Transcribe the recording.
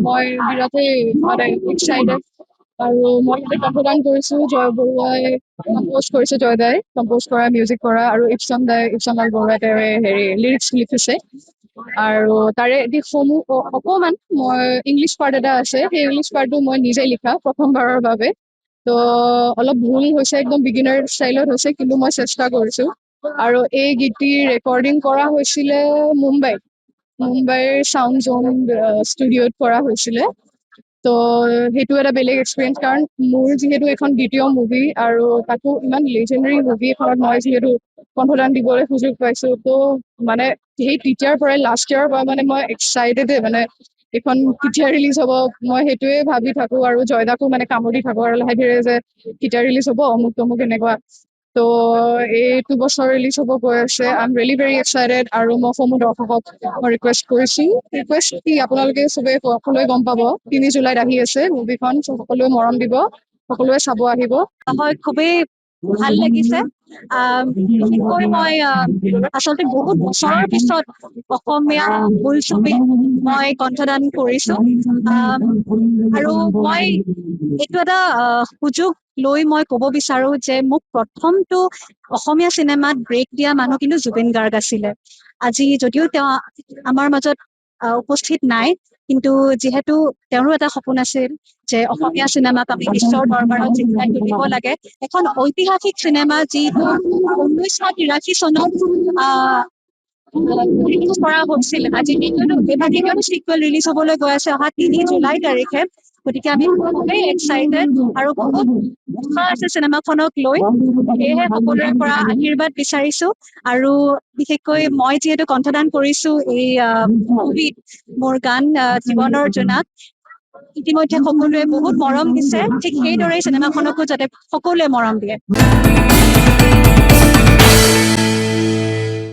মই বিৰাটেই মানে এক্সাইটেড আৰু মই তাতে কণ্ঠদান কৰিছো। জয় বৰুৱাই কম্প'জ কৰিছে, জয়দাই কম্প'জ কৰা, মিউজিক কৰা, আৰু ইপচনলাল বৰুৱাই তেওঁ লিৰিক্স লিখিছে। আৰু তাৰে দিশসমূহ অকণমান মই ইংলিছ পাৰ্ট এটা আছে, সেই ইংলিছ পাৰ্টটো মই নিজে লিখা প্ৰথমবাৰৰ বাবে। তো অলপ ভুল হৈছে, একদম বিগিনাৰ ষ্টাইলত হৈছে, কিন্তু মই চেষ্টা কৰিছো। আৰু এই গীতটি ৰেকৰ্ডিং কৰা হৈছিলে মুম্বাইৰ চাউণ্ড জোন ষ্টুডিঅ'ত কৰা হৈছিলে। তো সেইটো এটা বেলেগ এক্সপিৰিয়েঞ্চ, কাৰণ মোৰ যিহেতু এখন দ্বিতীয় মুভি আৰু তাকো ইমান লেজেণ্ডাৰী মুভি এখনত মই যিহেতু কণ্ঠদান দিবলৈ সুযোগ পাইছো, তো মানে সেই তেতিয়াৰ পৰাই লাষ্ট ইয়াৰৰ পৰা মানে মই এক্সাইটেডে, মানে এইখন কেতিয়া ৰিলিজ হ'ব মই সেইটোৱে ভাবি থাকো, আৰু জয়দাকো মানে কামুৰি থাকো আৰু লাহে ধীৰে যে কেতিয়া ৰিলিজ হ'ব, অমুক তমুক এনেকুৱা। তো এইটো বছৰ ৰিলিজ হ'ব গৈ আছে। I am really very excited. আৰু মই সমূহ দৰ্শকক মই ৰিকুৱেষ্ট কি আপোনালোকে চবেই সকলোৱে গম পাব ৩ জুলাইত আহি আছে মুভিখন, সকলোৱে মৰম দিব, সকলোৱে চাব আহিব। হয়, খুবেই ভাল লাগিছে। বিশেষকৈ মই আচলতে বহুত বছৰৰ পিছত অসমীয়া বোলছবিত মই কণ্ঠদান কৰিছো। আৰু মই এইটো এটা সুযোগ লৈ মই ক'ব বিচাৰো যে মোক প্ৰথমটো অসমীয়া চিনেমাত ব্ৰেক দিয়া মানুহ কিন্তু জুবিন গাৰ্গ আছিলে। আজি যদিও তেওঁ আমাৰ মাজত উপস্থিত নাই, কিন্তু যিহেতু তেওঁৰো এটা সপোন আছিল যে অসমীয়া চিনেমাক আমি বিশ্বৰ দৰবাৰত জিলিকাই তুলিব লাগে। এখন ঐতিহাসিক চিনেমা যিটো 1983 চনত ৰিলিজ কৰা হৈছিল। আজি দ্বিতীয়টো চিকুৱেল ৰিলিজ হ'বলৈ গৈ আছে অহা 3 জুলাই তাৰিখে। গতিকে আমি খুবেই এক্সাইটেড আৰু বহুত উৎসাহ আছে চিনেমাখনক লৈ। সেয়েহে সকলোৰে পৰা আশীৰ্বাদ বিচাৰিছো। আৰু বিশেষকৈ মই যিহেতু কণ্ঠদান কৰিছো এই মুভিত, মোৰ গান জীৱনৰ জোনাক ইতিমধ্যে সকলোৱে বহুত মৰম দিছে। ঠিক সেইদৰে চিনেমাখনকো যাতে সকলোৱে মৰম দিয়ে।